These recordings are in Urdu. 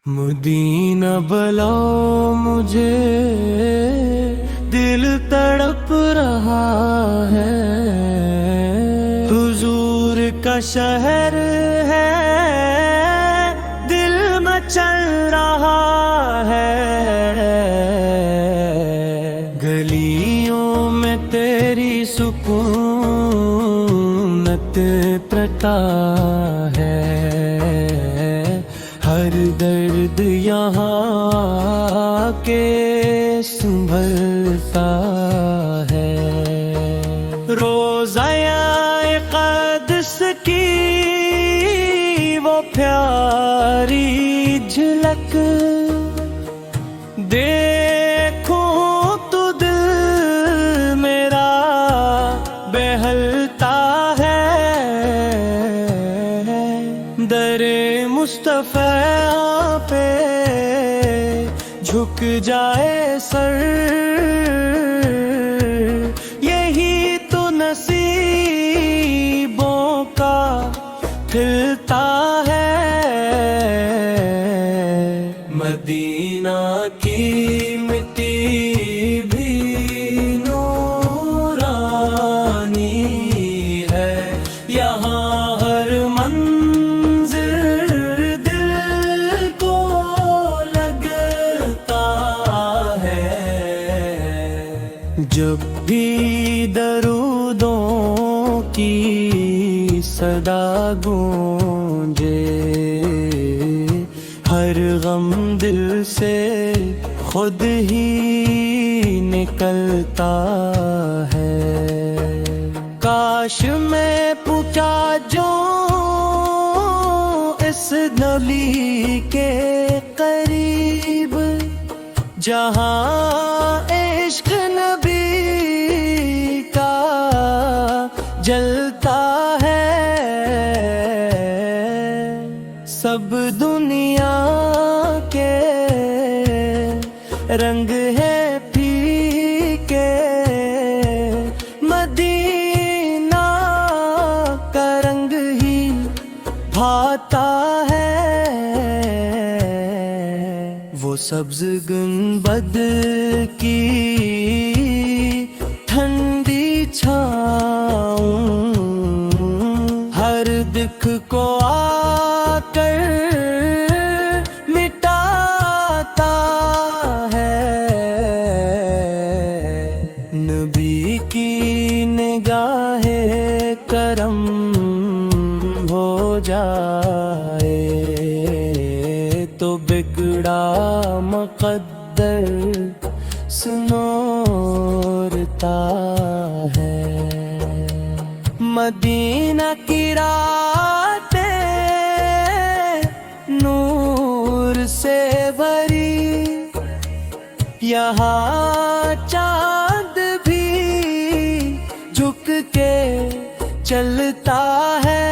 مدینہ بلاؤ مجھے، دل تڑپ رہا ہے، حضور کا شہر ہے، دل مچل رہا ہے، گلیوں میں تیری سکونت پرتا ہے، ہر درد یہاں کے سنبھلتا ہے، روضہ قدس کی وہ پیاری جھلک دیکھوں تو دل میرا بہلتا ہے، در مصطفیٰ پہ جھک جائے سر، یہی تو نصیبوں کا کھلتا ہے، مدینہ کی مٹی بھی نورانی ہے، یہاں ہر جب بھی درودوں کی صدا گونجے، ہر غم دل سے خود ہی نکلتا ہے، کاش میں پہنچا جو اس نبی کے قریب، جہاں عشق نبی کا جلتا ہے، سب دنیا کے رنگ ہے پھیکے، مدینہ کا رنگ ہی بھاتا ہے، وہ سبز گنبد کی ٹھنڈی چھاؤں ہر دکھ کو آ کر مٹاتا ہے، نبی کی نگاہ کرم ہو جائے تو بگڑا مقدر سنورتا ہے، مدینہ کی راتیں نور سے بھری، یہاں چاند بھی جھک کے چلتا ہے،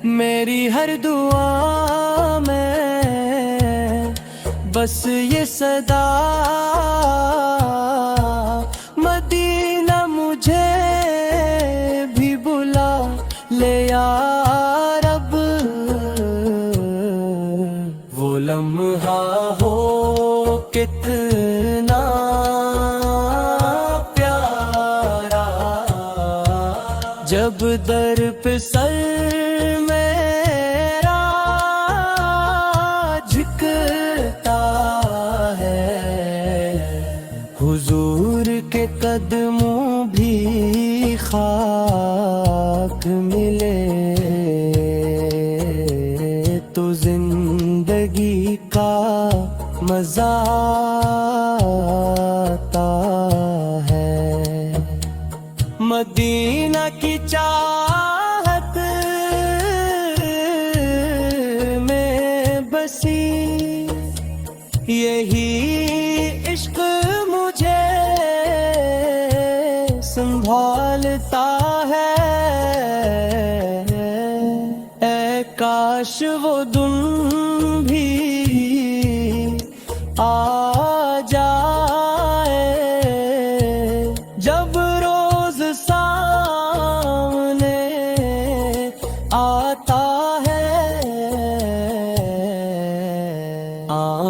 میری ہر دعا میں بس یہ صدا، مدینہ مجھے بھی بلا لے یا رب، وہ لمحہ ہو کتنا پیارا، جب در پہ سر میرا جھکتا ہے، حضور کے قدموں بھی خاک ملے تو زندگی کا مزہ آتا ہے، مدینہ کی چاہت میں بسی یہی عشق مجھے سنبھالتا ہے، اے کاش وہ دن بھی آ جائے جب روز سامنے آتا ہے،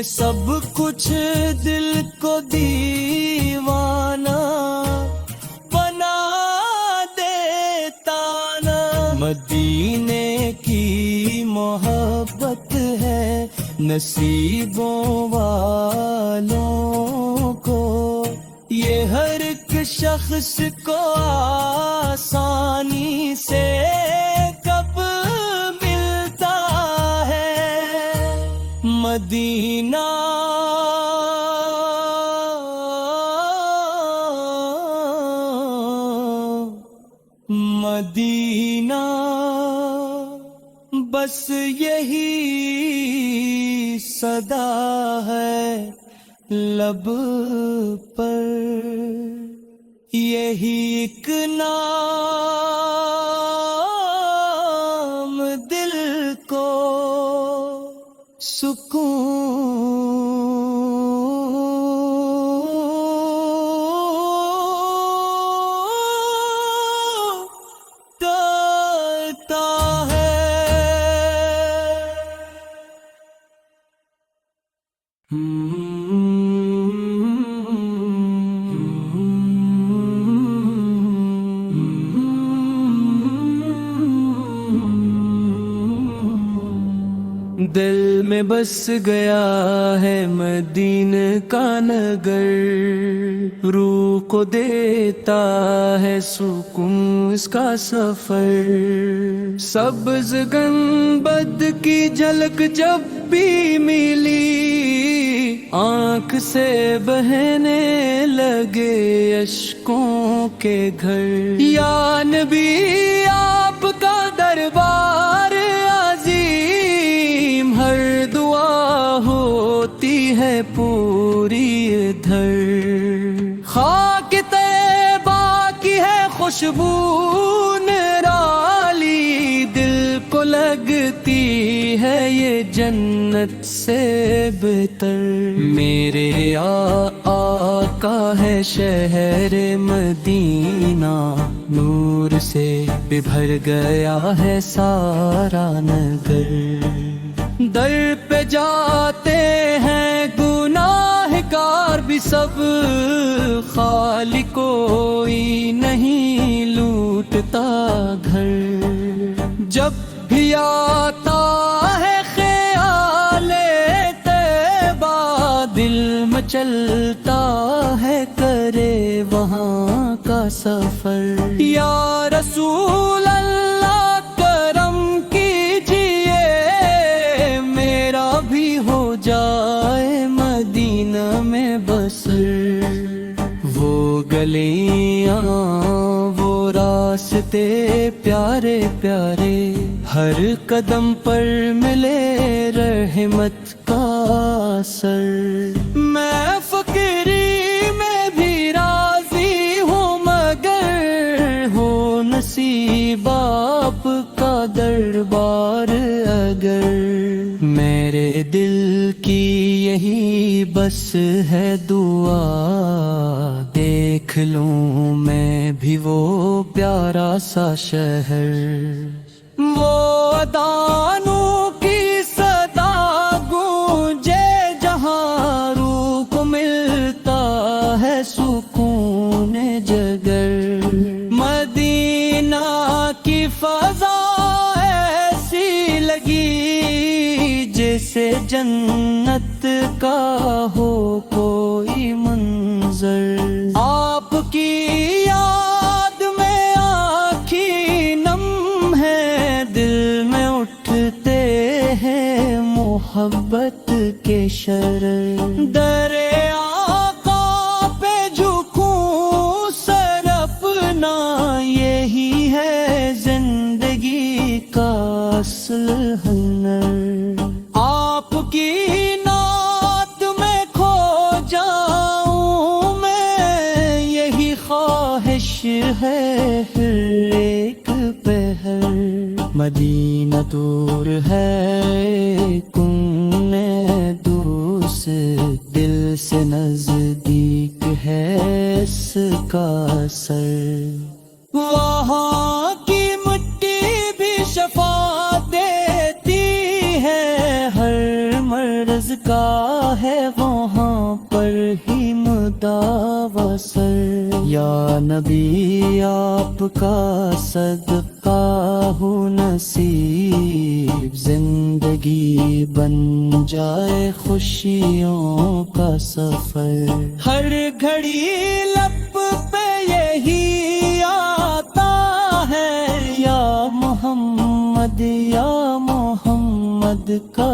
یہ سب کچھ دل کو دیوانہ بنا دیتا نا، مدینے کی محبت ہے نصیبوں والوں کو، یہ ہر ایک شخص کو آسانی سے کب ملتا ہے، مدینہ مدینہ بس یہی صدا ہے لب پر، یہی ایک نام دل کو سکون دیتا ہے۔ دل میں بس گیا ہے مدینہ کا نگر، روح کو دیتا ہے سکون اس کا سفر، سبز گنبد کی جھلک جب بھی ملی آنکھ سے بہنے لگے اشکوں کے گھر، یا نبی آپ کا دربار عظیم، ہر دعا ہوتی ہے پوری ادھر، خاک طیبہ کی ہے خوشبو نرالی، دل کو لگتی ہے یہ جنت سے بہتر، میرے آقا ہے شہر مدینہ، نور سے بھر گیا ہے سارا نگر، در پہ جاتے ہیں گناہ گار بھی سب، خالی کوئی نہیں لوٹتا گھر، جب بھی آتا ہے خیال طیبہ دل میں چلتا ہے کرے وہاں کا سفر، یا رسول اللہ کرم کیجئے میرا بھی ہو جائے مدینہ میں بسر، وہ گلیاں وہ راستے پیارے پیارے، ہر قدم پر ملے رحمت کا اثر، میں فقیری میں بھی راضی ہوں مگر ہو نصیب آپ کا دربار اگر، میرے دل کی یہی بس ہے دعا، دیکھ لوں میں بھی وہ پیارا سا شہر، وہ اذانوں کی صدا گونجے جہاں روح کو ملتا ہے سکون جگر، مدینہ کی فضا ایسی لگی جیسے جنت کا ہو کوئی منظر، آپ کی یاد میں آنکھیں نم ہے، دل میں اٹھتے ہیں محبت کے شرر، در آقا پہ جھکوں سر اپنا، یہی ہے زندگی کا اصل ہنر، آپ کی نعت میں کھو جاؤں میں، یہی خواہش ہے ہر ایک پہر، مدینہ دور ہے کن دوس، دل سے نزدیک ہے اس کا سر، وہاں کی مٹی بھی شفا دیتی ہے ہر مرض کا کا ہے وہاں پر ہی مداوا سر، یا نبی آپ کا صدقہ ہو نصیب، زندگی بن جائے خوشیوں کا سفر، ہر گھڑی لب پہ یہی آتا ہے، یا محمد یا محمد کا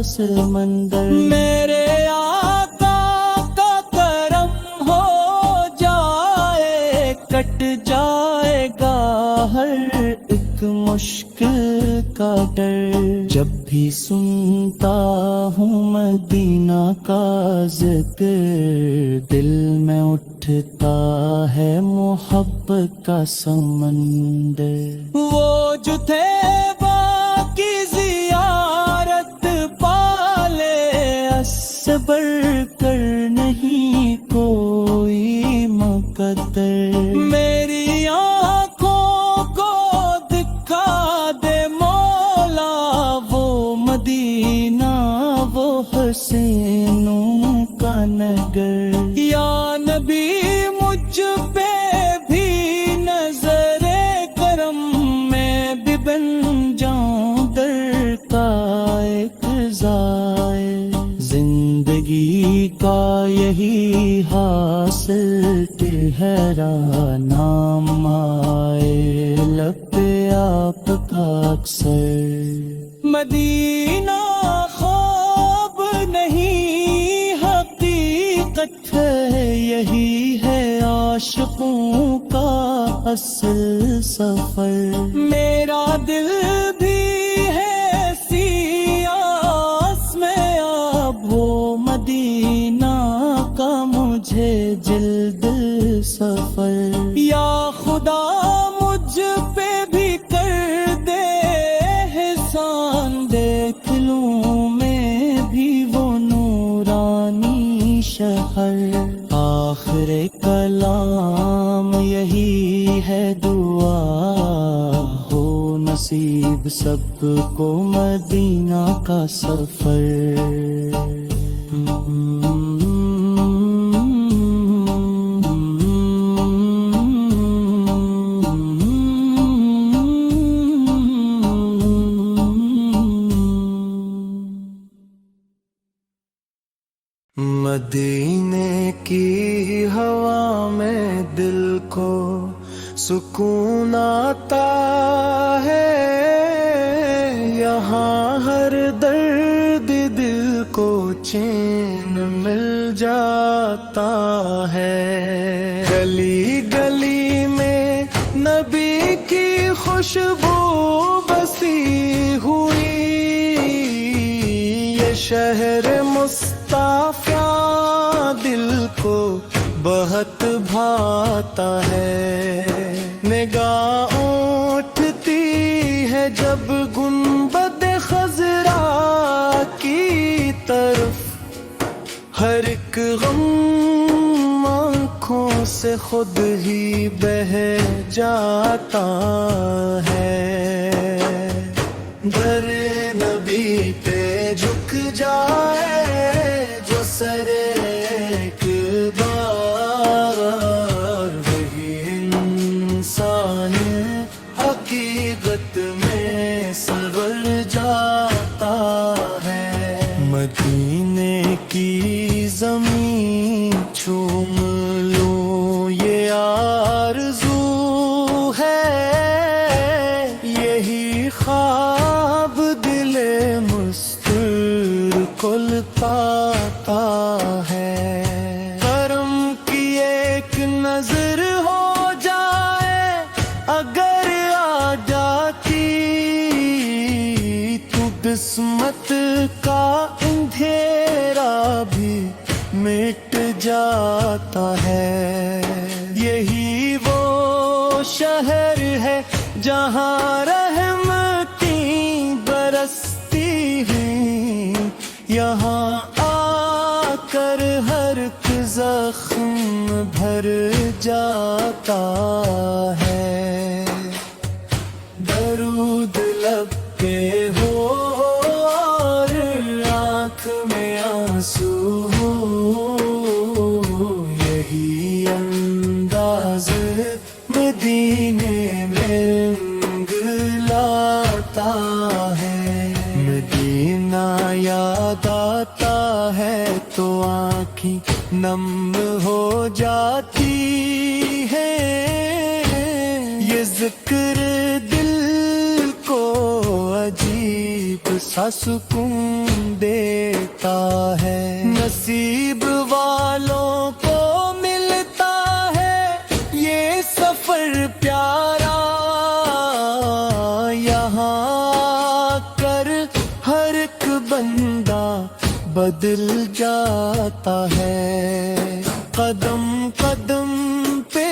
سمندر، میرے آقا کا کرم ہو جائے، کٹ جائے گا ہر ایک مشکل کا ڈر، جب بھی سنتا ہوں مدینہ کا ذکر، دل میں اٹھتا ہے محبت کا سمندر، وہ جو تھے باقی زیارت پالے، صبر کر نہیں کوئی مقدر، میری آنکھوں کو دکھا دے مولا وہ مدینہ، وہ حسینوں کا نگر، یا نبی مجھ پہ بھی نظر کرم، میں بھی بن جاؤں در کا ایک زائر، زندگی کا یہی حاصل تیرا نام آئے لب آپ کا اکثر، مدینہ خواب نہیں حقیقت ہے، یہی ہے عاشقوں کا اصل سفر، میرا دل بھی ہے سیاس میں اب، وہ مدینہ کا مجھے جلد سفر، یا خدا مجھ پہ بھی کر دے احسان، دیکھ لوں میں بھی وہ نورانی شہر، آخر کلام یہی ہے دعا، ہو نصیب سب کو مدینہ کا سفر، مدینے کی ہوا میں دل کو سکون آتا ہے، یہاں ہر درد دل کو چین مل جاتا ہے، گلی گلی میں نبی کی خوشبو بسی ہوئی، یہ شہر مصطفیٰ دل کو بہت بھاتا ہے، نگاہ اٹھتی ہے جب گنبد خضرا کی طرف، ہر ایک غم آنکھوں سے خود ہی بہہ جاتا ہے، در نبی پہ جھک جائے جو سر ایک بار، وہی انسان حقیقت میں سنور جاتا ہے، مدینے کی زمین چوم لوں یہ آرزو ہے، یہی خواب دل مستور کو لپاتا ہے، کرم کی ایک نظر ہو جائے اگر آ جاتی، تو قسمت کا اندھیرا بھی مٹ جاتا ہے، یہی وہ شہر ہے جہاں رحمتیں برستی ہیں، یہاں آ کر ہر ایک زخم بھر جاتا ہے، درود لب پہ ہو اور آنکھ میں سینے میں رنگ لاتا ہے، مدینہ یاد آتا ہے تو آنکھیں نم ہو جاتی ہے، یہ ذکر دل کو عجیب سا سکون دیتا ہے، نصیب والوں کو ملتا ہے یہ سفر پیارا، یہاں آ کر ہر ایک بندہ بدل جاتا ہے، قدم قدم پہ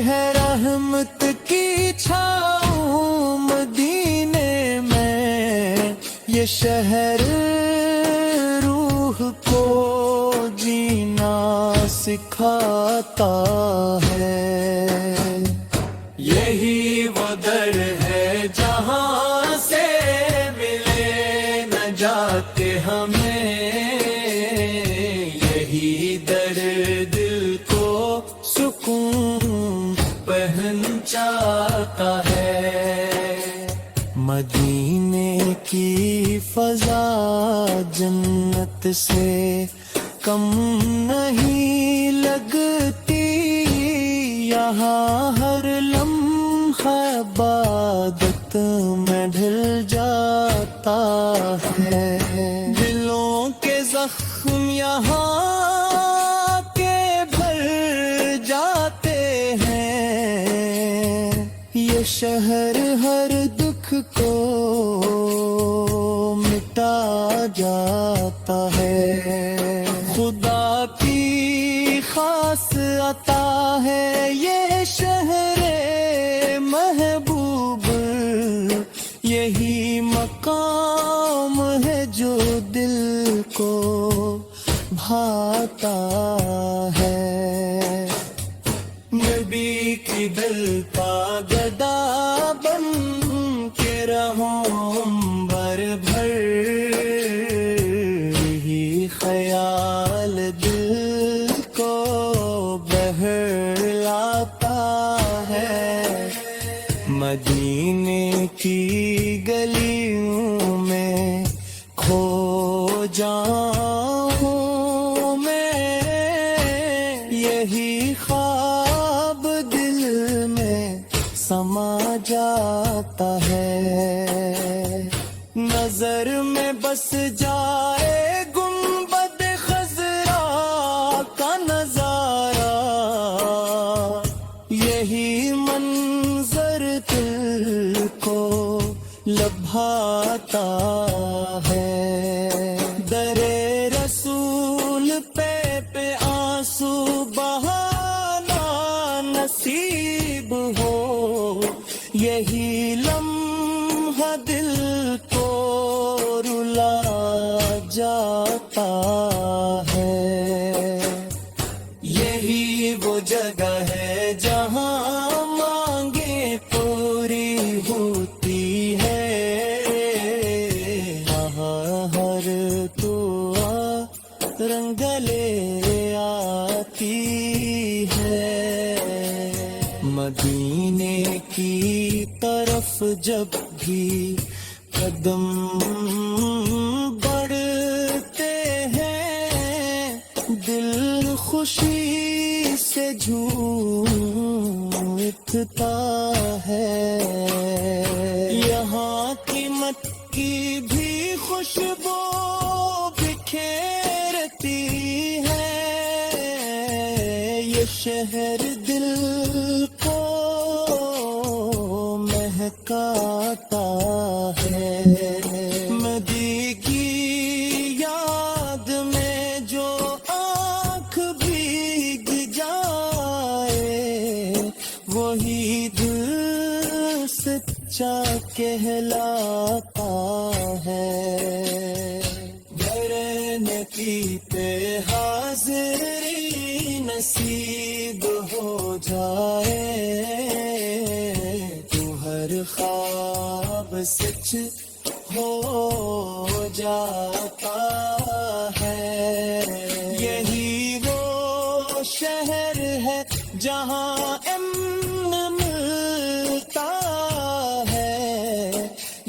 ہے رحمت کی چھاؤں، مدینے میں یہ شہر روح کو جینا سکھاتا ہے، یہی وہ در ہے جہاں سے ملے نجات ہمیں، یہی در دل کو سکون پہنچاتا ہے، مدینے کی فضا جنت سے کم نہیں لگتی، یہاں ہر لمحہ عبادت میں ڈھل جاتا ہے، دلوں کے زخم یہاں کے بھر جاتے ہیں، یہ شہر ہر دکھ کو مٹا جاتا ہے، خدا کی خاص عطا ہے یہ شہر محبوب، یہی مقام ہے جو دل کو بھاتا ہے، نبی کی دل پا گدا بن کے رہوں بر بھر، ہی خیال دل کو بہلاتا ہے، مدینے کی گلیوں میں کھو جاؤں میں، یہی خواب دل میں سما جاتا ہے، نظر میں بس جائے گنبد خضرا کا نظارہ، یہی منظر دل کو لبھاتا ہے، در رسول پہ آنسو بہانا نصیب ہو، یہی لمحہ دل کو رلا جاتا ہے، یہی وہ جگہ ہے جہاں مانگیں پوری ہوتی ہے، وہاں ہر دعا رنگ لے آتی ہے، مدینے کی طرف جب بھی قدم بڑھتے ہیں، دل خوشی سے جھوم اٹھتا ہے، یہاں کی مٹی بھی خوشبو بکھیرتی ہے، یہ شہر دل کو مہکاتا ہے، مدی کی یاد میں جو آنکھ بھیگ جائے، وہی دل سچا کہلاتا ہے، گرنے کی پہ حاضری نصیب ہو جائے، ہر خواب سچ ہو جاتا ہے، یہی وہ شہر ہے جہاں امن مل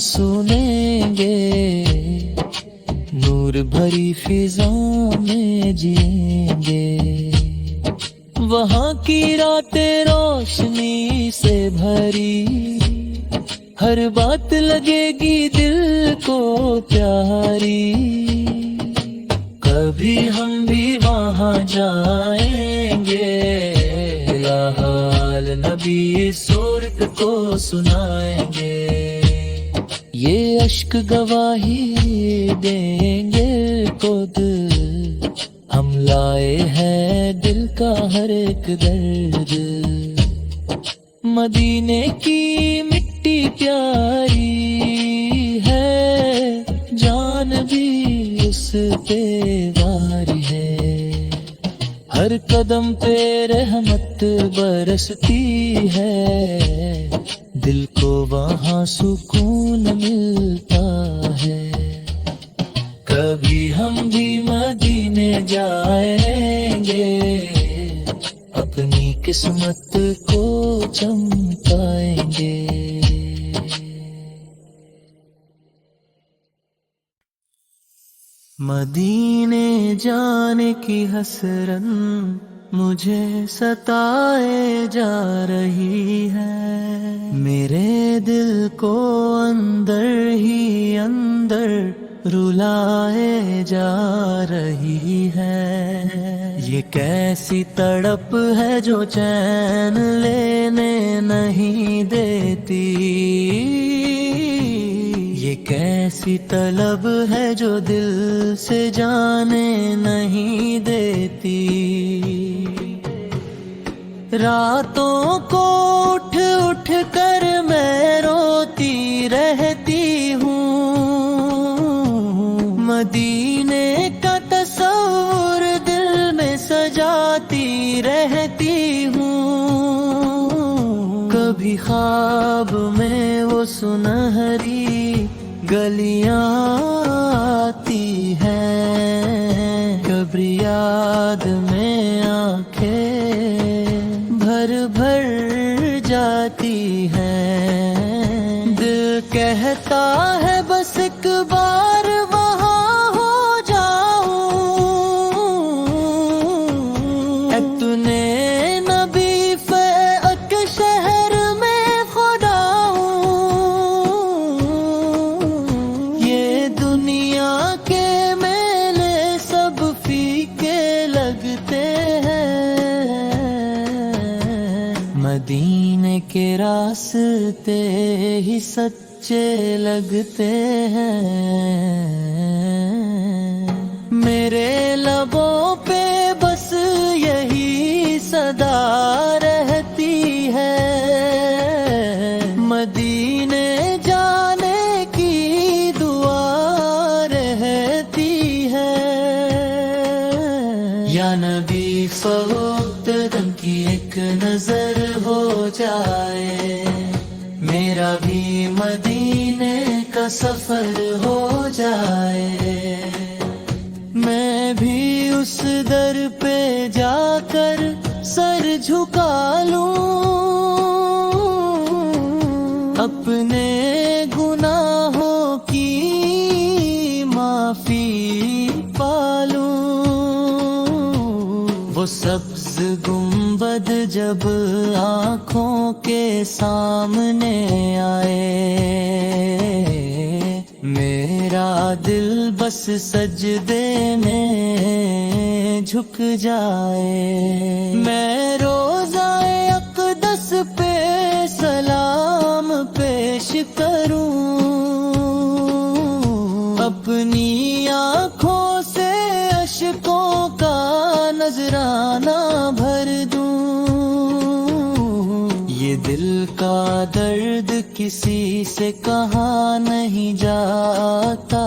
سنیں گے، نور بھری فضا میں جئیں گے، وہاں کی راتیں روشنی سے بھری، ہر بات لگے گی دل کو پیاری، کبھی ہم بھی وہاں جائیں گے، حال نبی صورت کو سنائیں گے، یہ اشک گواہی دیں گے خود، ہم لائے ہیں دل کا ہر ایک درد، مدینے کی مٹی پیاری ہے، جان بھی اس پہ واری ہے، ہر قدم پہ رحمت برستی ہے، دل کو وہاں سکون ملتا ہے، کبھی ہم بھی مدینے جائیں گے، اپنی قسمت کو چمکائیں گے۔ مدینے جانے کی حسرت مجھے ستائے جا رہی ہے، میرے دل کو اندر ہی اندر رلائے جا رہی ہے، یہ کیسی تڑپ ہے جو چین لینے نہیں دیتی، یہ کیسی طلب ہے جو دل سے جانے نہیں دیتی، راتوں کو اٹھ اٹھ کر میں روتی رہتی ہوں، مدینے کا تصور دل میں سجاتی رہتی ہوں، کبھی خواب میں وہ سنہری گلیاں آتی ہیں، کبھی یاد میں آنکھیں بھر بھر جاتی ہیں، دل کہتا ہے بس ایک بار وہاں ہو جاؤں، اتنے نبی فیق شہر میں خدا ہوں، یہ دنیا کے میلے سب فیکے لگتے ہیں، مدینے کے راستے ہی سچے لگتے ہیں، میرے لبوں پہ بس یہی صدا رہتی ہے، مدینے جانے کی دعا رہتی ہے، یا نبی فوقت دم کی ایک نظر ہو جائے، میرا بھی مدینے کا سفر ہو جائے، میں بھی اس در پہ جا کر سر جھکا لوں، اپنے گناہوں کی معافی پالوں، وہ سبز گنبد جب آنکھوں کے سامنے آئے، میرا دل بس سجدے میں جھک جائے، میں روزہ اقدس پہ سلام پیش کروں، اپنی آنکھوں سے اشکوں کا نذرانہ بھر دوں، یہ دل کا درد کسی سے کہا نہیں جاتا،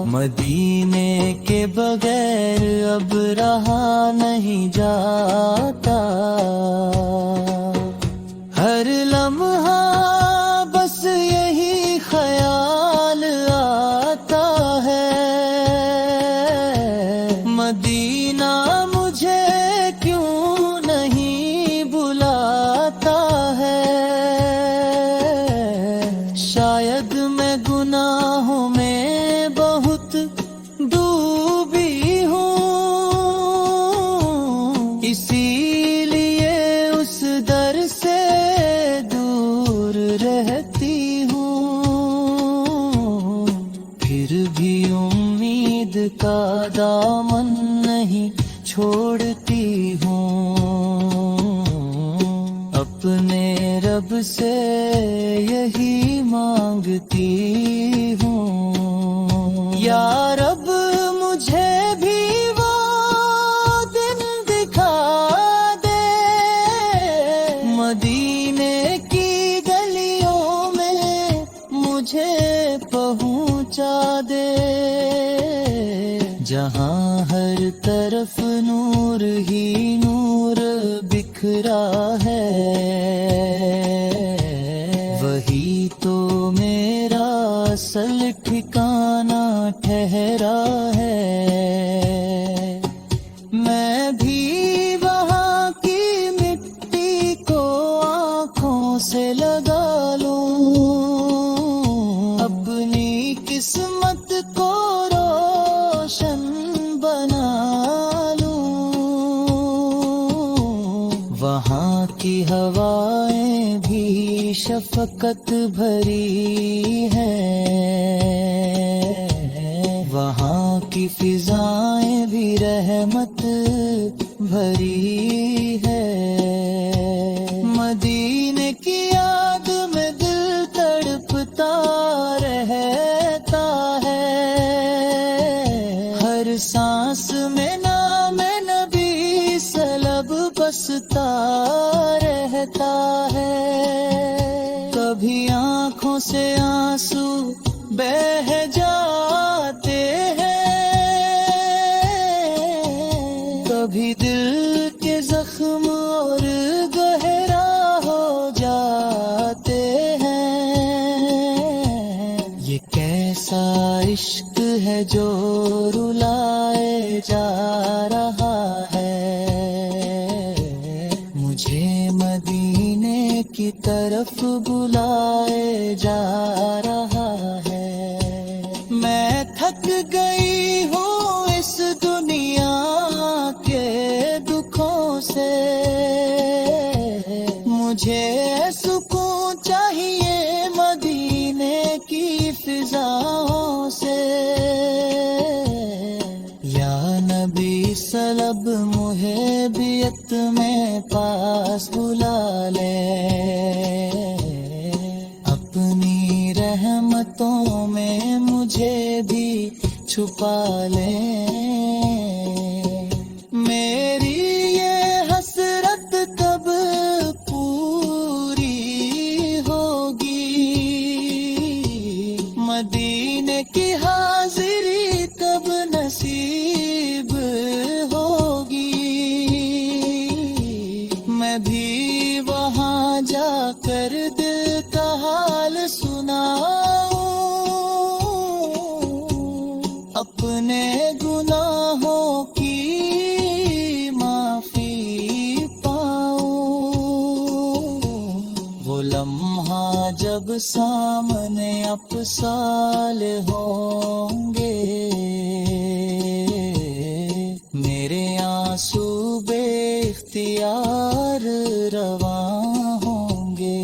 مدینے کے بغیر اب رہا نہیں جاتا، ہر لمحہ بس یہی خیال آتا ہے، مدینہ مجھے کیوں نہیں بلاتا ہے، امید کا دامن نہیں چھوڑتی ہوں، اپنے رب سے یہی مانگتی ہوں، یا رب مجھے بھی وہ دن دکھا دے، مدینے کی گلیوں میں مجھے پہنچا دے، جہاں ہر طرف نور ہی نور بکھرا ہے، وہی تو میرا اصل ٹھکانہ ٹھہرا ہے، میں بھی وہاں کی مٹی کو آنکھوں سے لگا لوں، اپنی قسمت کو روشن بنا لوں، وہاں کی ہوائیں بھی شفقت بھری ہیں، وہاں کی فضائیں بھی رحمت بھری ہے، مدینے کی یاد میں دل تڑپتا رہتا ہے، ہر سانس میں نام نبی سلب بستا رہتا ہے، کبھی آنکھوں سے آنسو بہہ جاتے ہیں، کبھی دل کے زخم اور گہرا ہو جاتے ہیں، یہ کیسا عشق ہے جو رلائے جا رہا ہے، مجھے مدینے کی طرف بلائے جا رہا ہے، میں تھک گئی ہوں اس دنیا کے دکھوں سے، مجھے سکون چاہیے مدینے کی فضاؤں سے، یا نبی سلب محبیت میں پاس بلا لے، اپنی رحمتوں میں مجھے بھی چھپا لے، میری یہ حسرت کب پوری ہوگی، مدینے کی حاضری کب نصیب ہوگی، میں بھی وہاں جا کر دل کا حال سناؤں، اپنے گناہوں کی معافی پاؤں، وہ لمحہ جب سامنے اب سال ہوں گے، میرے آنسو بے اختیار رواں ہوں گے،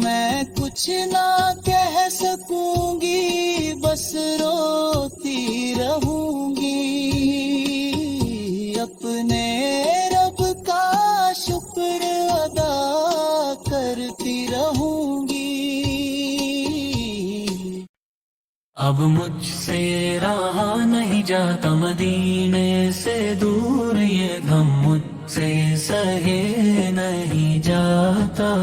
میں کچھ نہ کہہ سکوں گی بس روتی رہوں گی، اپنے رب کا شکر ادا کرتی رہوں گی، اب مجھ سے رہا نہیں جاتا مدینے سے دور، یہ غم مجھ سے سہے نہیں جاتا،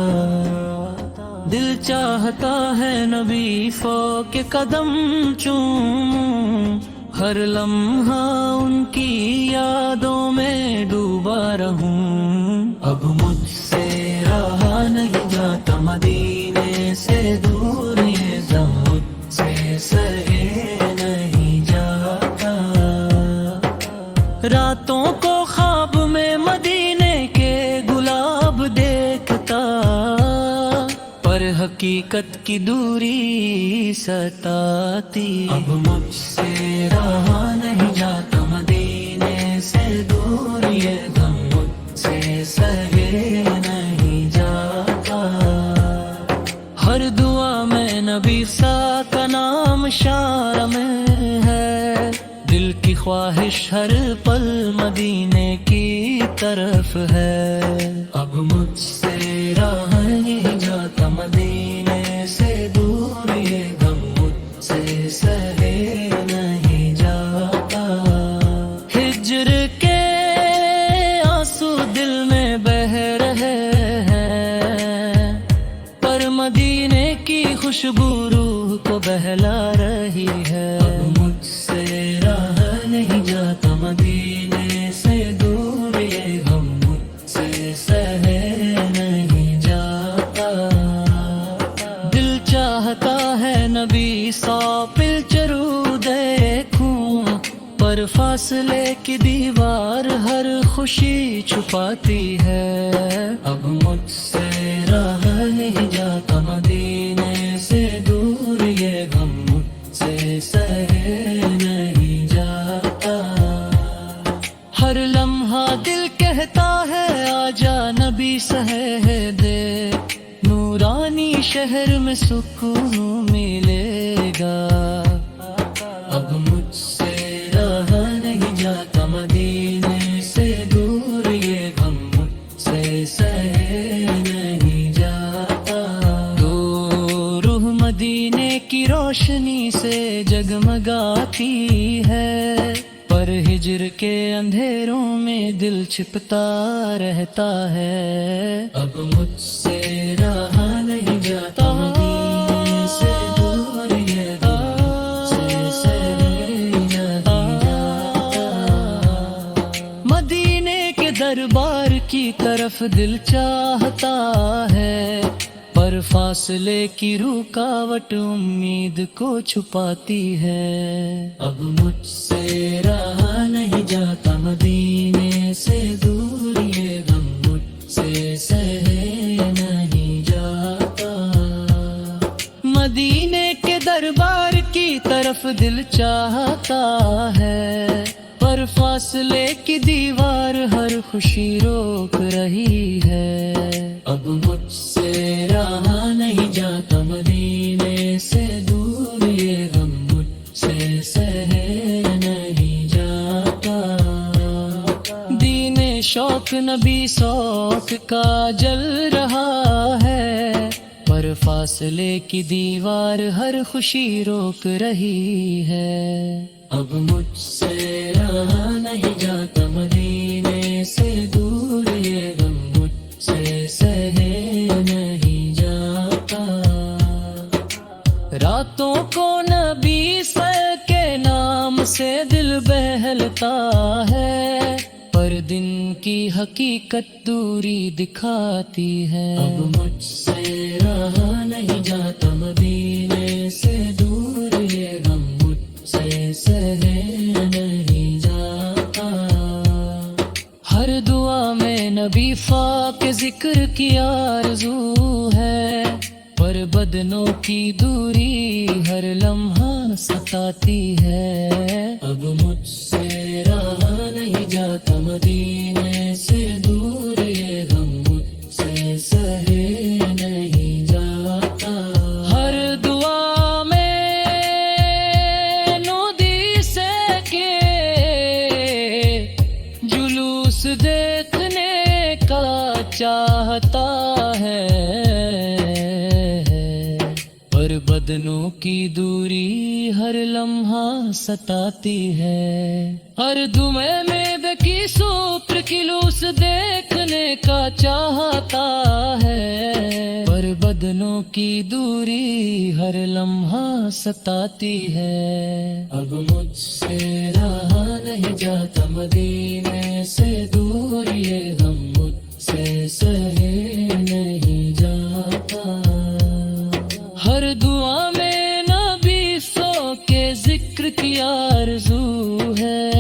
دل چاہتا ہے نبی فوق کے قدم چوموں، ہر لمحہ ان کی یادوں میں ڈوبا رہوں، اب مجھ سے رہا نہیں جاتا مدینے سے دور، یہ غم مجھ سے سہے نہیں جاتا، راتوں کو خواب میں مدینے کے گلاب دیکھتا، پر حقیقت کی دوری ستاتی، اب مجھ سے رہا نہیں جاتا مدینے سے دور، یہ غم مجھ سے سہے نہیں جاتا، ہر دعا میں نبی سا کا نام شار میں خواہش ہر پل مدینے کی طرف ہے، اب مجھ سے رہا نہیں جاتا مدینے سے دور، یہ غم مجھ سے سہے نہیں جاتا، ہجر کے آنسو دل میں بہ رہے ہیں، پر مدینے کی خوشبو روح کو بہلا رہی ہے، اب مجھ سے رہا نہیں جاتا مدینے سے دور، یہ غم مجھ سے سہے نہیں جاتا، دل چاہتا ہے نبی سو پلچرو دیکھوں، پر فاصلے کی دیوار ہر خوشی چھپاتی ہے، اب مجھ سے رہا نہیں جاتا مدینے سے دور، یہ غم مجھ سے سہے نہیں جاتا، ہر لمحہ دل کہتا ہے آجا نبی سہے دے، نورانی شہر میں سکون ملے گا، اب مجھ سے رہا نہیں جاتا مدینے سے دور، یہ غم مجھ سے سہے نہیں جاتا، تو روح مدینے کی روشنی سے جگمگاتی ہے، پر ہجر کے اندھیروں میں دل چھپتا رہتا ہے، اب مجھ سے رہا نہیں جاتا مدینے سے دور، یہ غم مجھ سے سہے نہیں جاتا، مدینے کے دربار کی طرف دل چاہتا ہے، پر فاصلے کی رکاوٹ امید کو چھپاتی ہے، اب مجھ سے رہا نہیں جاتا مدینے سے دور، یہ غم مجھ سے سہے نہیں جاتا، مدینے کے دربار کی طرف دل چاہتا ہے، پر فاصلے کی دیوار ہر خوشی روک رہی ہے، اب مجھ سے رہا نہیں جاتا مدینے سے دور، یہ غم مجھ سے سہے نہیں جاتا، دین شوق نبی سوک کا جل رہا ہے، پر فاصلے کی دیوار ہر خوشی روک رہی ہے، اب مجھ سے رہا نہیں جاتا مدینے سے دور، یہ غم مجھ سے سہے نہیں جاتا، راتوں کو نبی سر کے نام سے دل بہلتا ہے، پر دن کی حقیقت دوری دکھاتی ہے، اب مجھ سے رہا نہیں جاتا مدینے سے دور، یہ غم مجھ سے سہے نہیں جاتا، ہر دعا میں نبی پاک کے ذکر کی آرزو ہے، پر بدنوں کی دوری ہر لمحہ ستاتی ہے، اب مجھ سے رہا نہیں جاتا مدینے سے دور، یہ غم مجھ سے سہے نہیں جاتا، ہر دعا میں نودی سے کے جلوس دیکھنے کا چاہتا ہے، پر بدنوں کی دوری ہر لمحہ ستاتی ہے، ہر دمے میں بکی سوپر کی لوس دیکھنے کا چاہتا ہے، پر بدنوں کی دوری ہر لمحہ ستاتی ہے، اب مجھ سے رہا نہیں جاتا مدینے سے دور، یہ غم مجھ سے سہے نہیں جاتا، ہر دعا میں نبی سو کے ذکر کی آرزو ہے،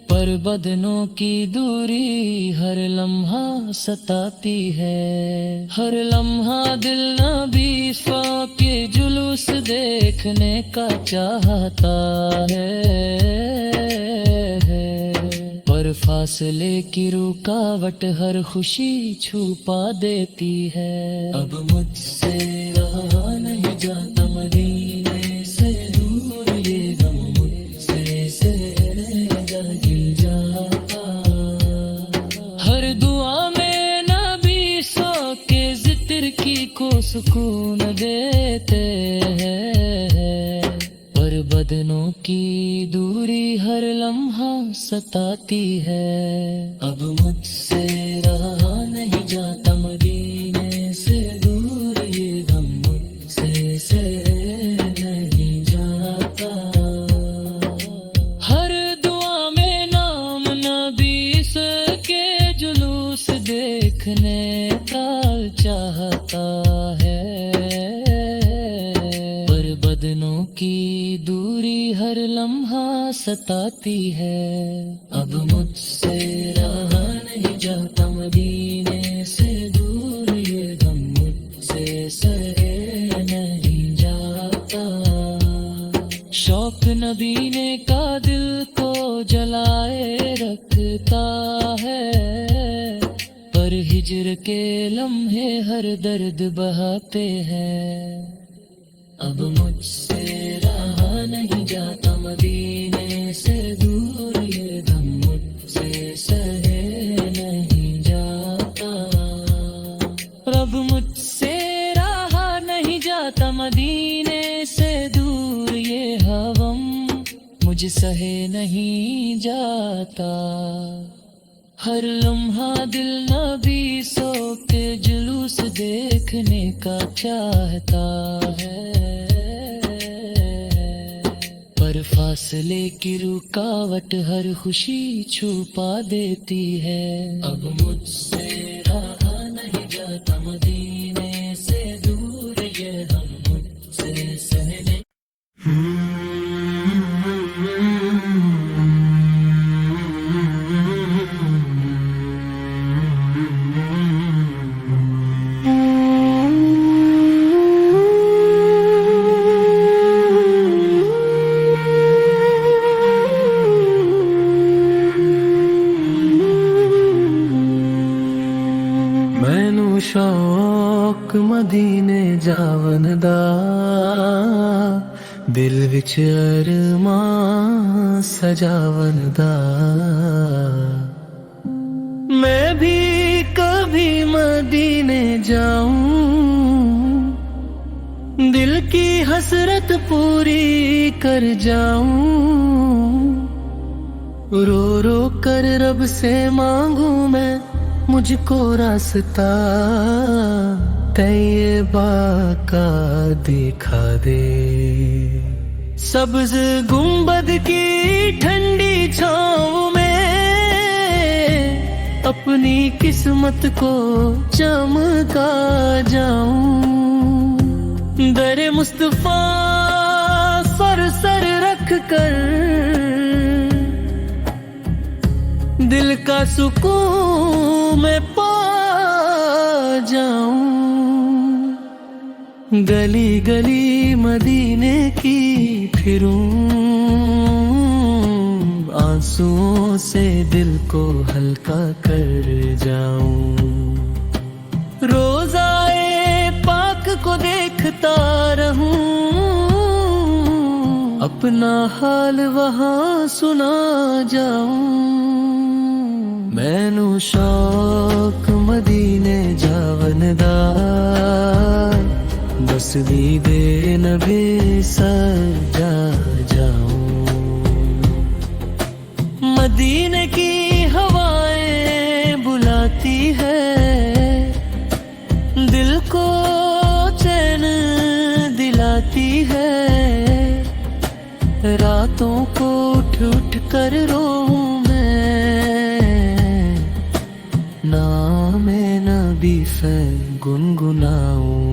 پر بدنوں کی دوری ہر لمحہ ستاتی ہے، ہر لمحہ دل نبی سو کے جلوس دیکھنے کا چاہتا ہے، پر فاصلے کی رکاوٹ ہر خوشی چھپا دیتی ہے، اب مجھ سے رہا نہیں جاتا مدینے سے دور، یہ غم مجھ سے سکون دیتے ہیں، پر بدنوں کی دوری ہر لمحہ ستاتی ہے۔ اب مجھ سے رہا نہیں جاتا مدینے سے دور، یہ غم مجھ سے نہیں جاتا۔ ہر دعا میں نام نبی کے جلوس دیکھنے کا چاہتا ہے، پر بدنوں کی دوری ہر لمحہ ستاتی ہے۔ اب مجھ سے رہا نہیں جاتا مدینے سے دور، یہ غم مجھ سے سہے نہیں جاتا۔ شوق نبینے کا دل کو جلائے رکھتا ہے، پر ہجر کے لمحے ہر درد بہاتے ہیں۔ اب مجھ سے رہا نہیں جاتا مدینے سے دور، یہ غم مجھ سے سہے نہیں جاتا۔ رب مجھ سے رہا نہیں جاتا مدینے سے دور، یہ غم مجھ سہے نہیں جاتا۔ ہر لمحہ دل نبی سو کے جلوس دیکھنے کا چاہتا ہے، پر فاصلے کی رکاوٹ ہر خوشی چھپا دیتی ہے۔ اب مجھ سے رہا نہیں جاتا مدینے سے دور، یہ غم مجھ سے سہنے۔ مینو شوق مدینے جاون دا، دل وچ ارمان سجاون دا۔ میں بھی کبھی مدینے جاؤں، دل کی حسرت پوری کر جاؤں، رو رو کر رب سے مانگوں میں مجھ کو راستہ، طیبہ کا دکھا دے۔ سبز گنبد کی ٹھنڈی چھاؤں میں اپنی قسمت کو چمکا جاؤں، در مصطفیٰ سر سر رکھ کر دل کا سکون میں پا جاؤں۔ گلی گلی مدینے کی پھروں، آنسوؤں سے دل کو ہلکا کر جاؤں، روزائے پاک کو دیکھتا رہوں، اپنا حال وہاں سنا جاؤں۔ مینو شوق مدینے جاون دا، بس دیدے نبی سجا جاؤں۔ مدینے کی ہوائیں بلاتی ہے، دل کو چین دلاتی ہے، راتوں کو اٹھ اٹھ کر روؤں نام نبی فین گنگناؤں۔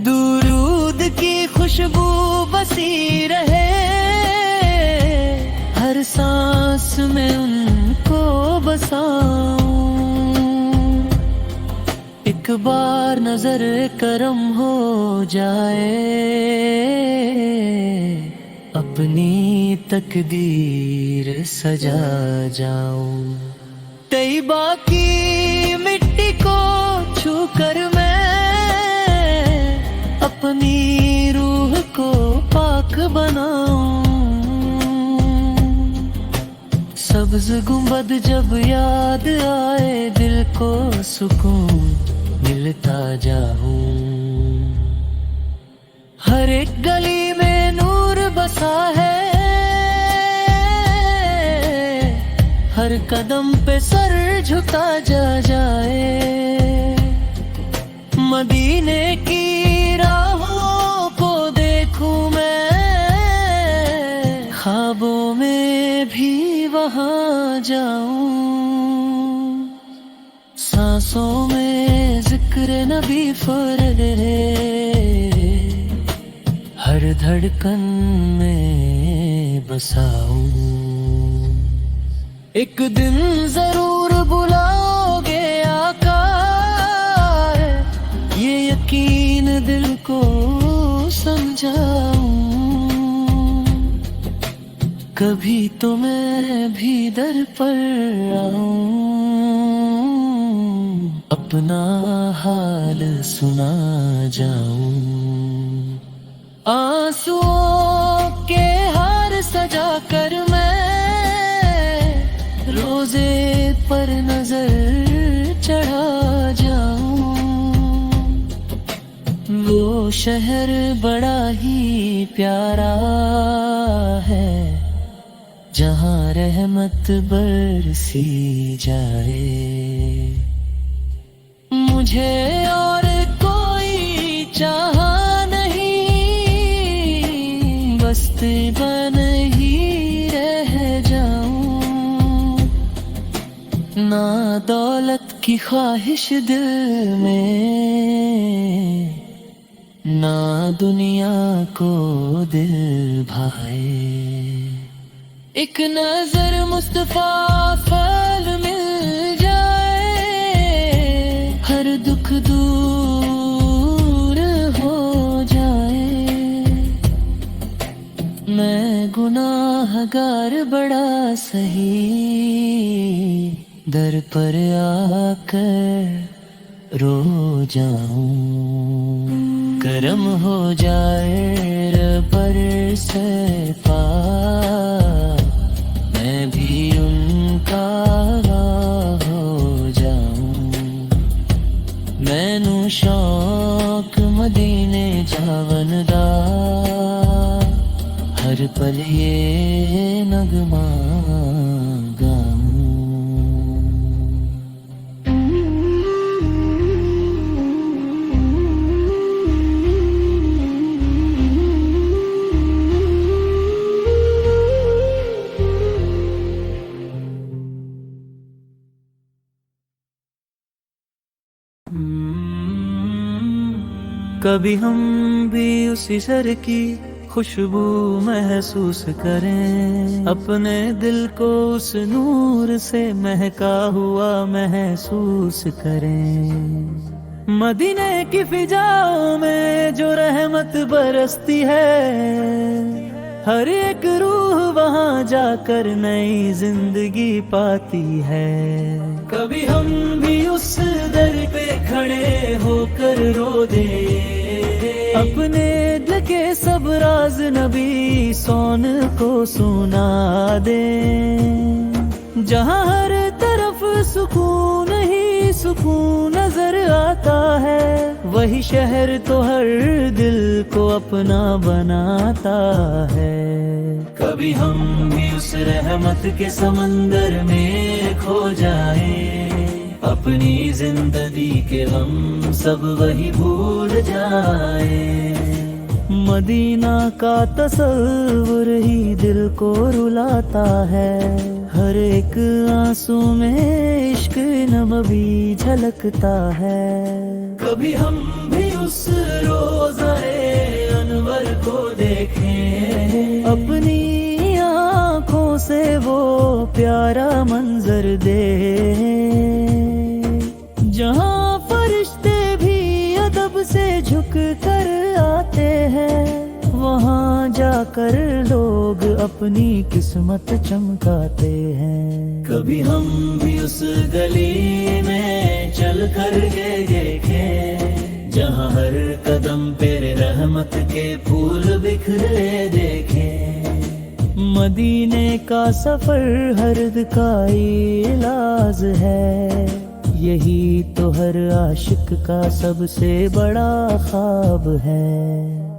درود کی خوشبو بسی رہے، ہر سانس میں ان کو بساؤں، ایک بار نظر کرم ہو جائے، اپنی تقدیر سجا جاؤں۔ طیبہ کی مٹی کو چھو کر میں اپنی روح کو پاک بناؤں، سبز گنبد جب یاد آئے دل کو سکون ملتا جاؤں۔ ہر ایک گلی میں نور بسا ہے، ہر قدم پہ سر جھکا جائے، مدینے کی راہوں کو دیکھوں میں، خوابوں میں بھی وہاں جاؤں، سانسوں میں ذکر نبی پھرے، ہر دھڑکن میں بساؤں۔ ایک دن ضرور بلاؤ گے آقا، یہ یقین دل کو سمجھاؤں، کبھی تو میں بھی در پر آؤں، اپنا حال سنا جاؤں۔ آنسوؤں کے ہار سجا کر میں روزے پر نظر چڑھا جاؤں، وہ شہر بڑا ہی پیارا ہے، جہاں رحمت برسی جائے۔ مجھے اور کوئی چاہا بستی بن ہی رہ جاؤں، نہ دولت کی خواہش دل میں، نہ دنیا کو دل بھائے۔ ایک نظر مصطفیٰ پھل مل جائے، ہر دکھ دور ہو جائے۔ میں گناہ گار بڑا سہی، در پر آ کر رو جاؤں، کرم ہو جائے ربر سے پا، میں بھی ان کا ہو جاؤں۔ میں نو شوق مدینے جاون دا، ہر پل یہ نغمہ گاؤں۔ کبھی ہم بھی اسی سر کی خوشبو محسوس کریں، اپنے دل کو اس نور سے مہکا ہوا محسوس کریں۔ مدینے کی فضاؤں میں جو رحمت برستی ہے، ہر ایک روح وہاں جا کر نئی زندگی پاتی ہے۔ کبھی ہم بھی اس در پہ کھڑے ہو کر رو دیں، اپنے دل کے سب راز نبی سون کو سنا دیں، جہاں ہر طرف سکون ہی سکون نظر آتا ہے، وہی شہر تو ہر دل کو اپنا بناتا ہے۔ کبھی ہم بھی اس رحمت کے سمندر میں کھو جائیں، اپنی زندگی کے غم سب وہی بھول جائیں۔ مدینہ کا تصور ہی دل کو رلاتا ہے، ہر ایک آنسو میں عشق نبوی جھلکتا ہے۔ کبھی ہم بھی اس روضۂ انور کو دیکھیں، اپنی آنکھوں سے وہ پیارا منظر دیکھیں، جہاں فرشتے بھی ادب سے جھک کر آتے ہیں، وہاں جا کر لوگ اپنی قسمت چمکاتے ہیں۔ کبھی ہم بھی اس گلی میں چل کر کے دیکھیں، جہاں ہر قدم پہ رحمت کے پھول بکھرے دیکھیں۔ مدینے کا سفر ہرد کا علاج ہے، یہی تو ہر عاشق کا سب سے بڑا خواب ہے۔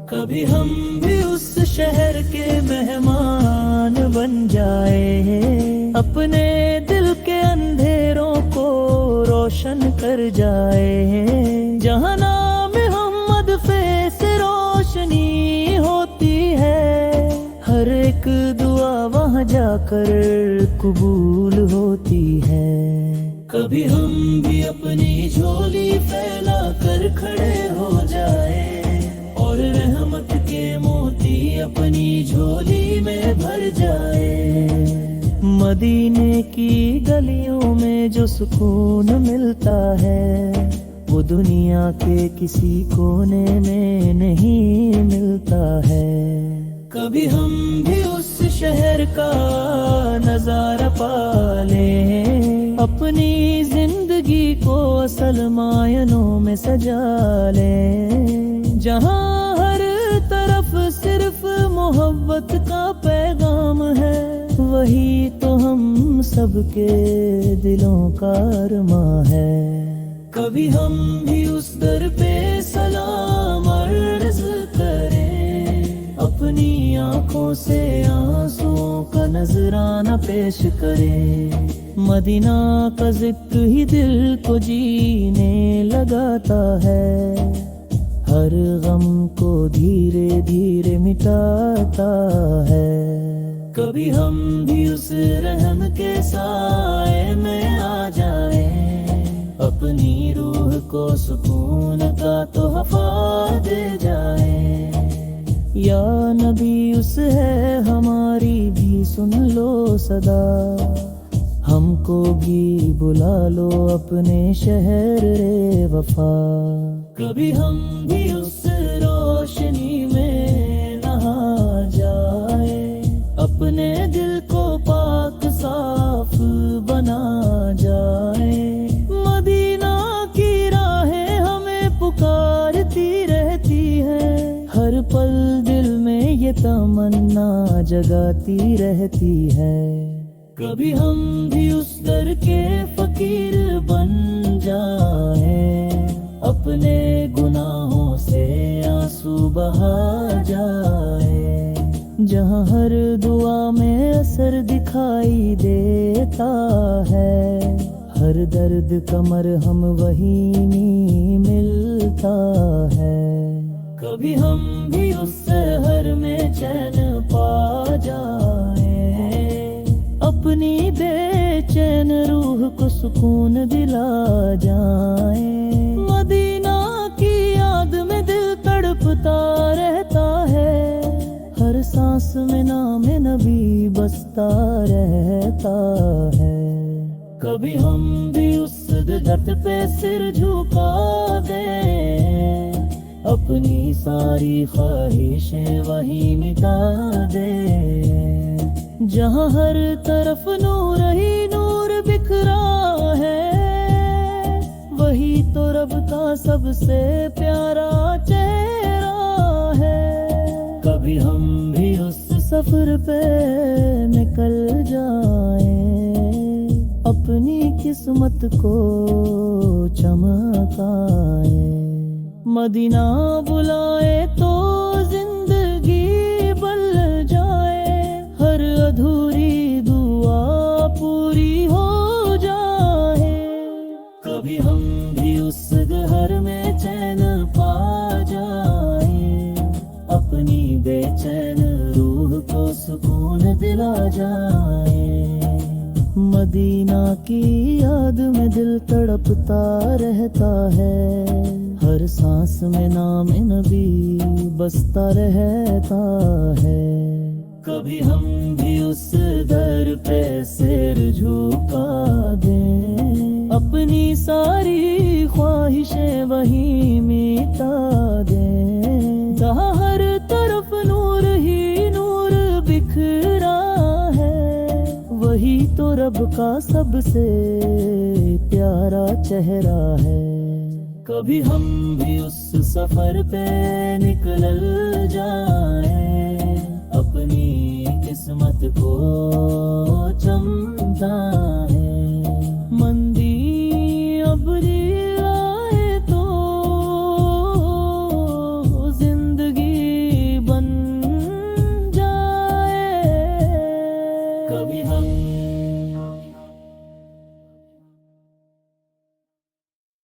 کبھی ہم بھی اس شہر کے مہمان بن جائے، اپنے دل کے اندھیروں کو روشن کر جائے، جہاں نام محمد سے روشنی ہوتی ہے، ہر ایک دعا وہاں جا کر قبول ہوتی ہے۔ کبھی ہم بھی اپنی جھولی پھیلا کر کھڑے ہو جائے، اور رحمت کے موتی اپنی جھولی میں بھر جائے۔ مدینے کی گلیوں میں جو سکون ملتا ہے، وہ دنیا کے کسی کونے میں نہیں ملتا ہے۔ کبھی ہم بھی اس شہر کا نظارہ پا لیں، اپنی زندگی کو اصل معنوں میں سجا لیں، جہاں ہر طرف صرف محبت کا پیغام ہے، وہی تو ہم سب کے دلوں کا ارماں ہے۔ کبھی ہم بھی اس در پہ سلام عرض کریں، اپنی آنکھوں سے آنسوں کا نذرانہ پیش کریں، مدینہ کا ذکر ہی دل کو جینے لگاتا ہے، ہر غم کو دھیرے دھیرے مٹاتا ہے۔ کبھی ہم بھی اس رحم کے سائے میں آ جائیں، اپنی روح کو سکون کا تحفہ دے جائیں۔ یا نبی اس ہے ہماری بھی سن لو صدا، ہم کو بھی بلا لو اپنے شہر وفا۔ کبھی ہم بھی اس روشنی میں نہا جائیں، اپنے دل کو پاک صاف بنا جائیں، مدینہ کی راہیں ہمیں پکارتی رہتی ہیں، ہر پل دل میں یہ تمنا جگاتی رہتی ہے۔ کبھی ہم بھی اس در کے فقیر بن جائیں، اپنے گناہوں سے آنسو بہا جائیں، جہاں ہر دعا میں اثر دکھائی دیتا ہے، ہر درد کا مرہم وہیں ملتا ہے۔ کبھی ہم بھی اس سحر میں چین پا جائیں، اپنی بے چین روح کو سکون دلا جائیں، مدینہ کی یاد میں دل تڑپتا رہتا ہے، ہر سانس میں نام نبی بستا رہتا ہے۔ کبھی ہم بھی اس درد پہ سر جھکا دیں، اپنی ساری خواہشیں وہی مٹا دیں، جہاں ہر طرف نور ہی نور بکھرا ہے، وہی تو رب کا سب سے پیارا چہرہ ہے۔ کبھی ہم بھی اس سفر پہ نکل جائیں، اپنی قسمت کو چمکائیں، مدینہ بلائے تو زندگی بل جائے، ہر ادھوری دعا پوری ہو جائے۔ کبھی ہم بھی اس گھر میں چین پا جائیں، اپنی بے چین روح کو سکون دلا جائیں، مدینہ کی یاد میں دل تڑپتا رہتا ہے، ہر سانس میں نام نبی بستا رہتا ہے۔ کبھی ہم بھی اس در پہ سر جھکا دیں، اپنی ساری خواہشیں وہی مٹا دیں، جہاں ہر طرف نور ہی نور بکھرا ہے، وہی تو رب کا سب سے پیارا چہرہ ہے۔ کبھی ہم بھی اس سفر پہ نکل جائیں، اپنی قسمت کو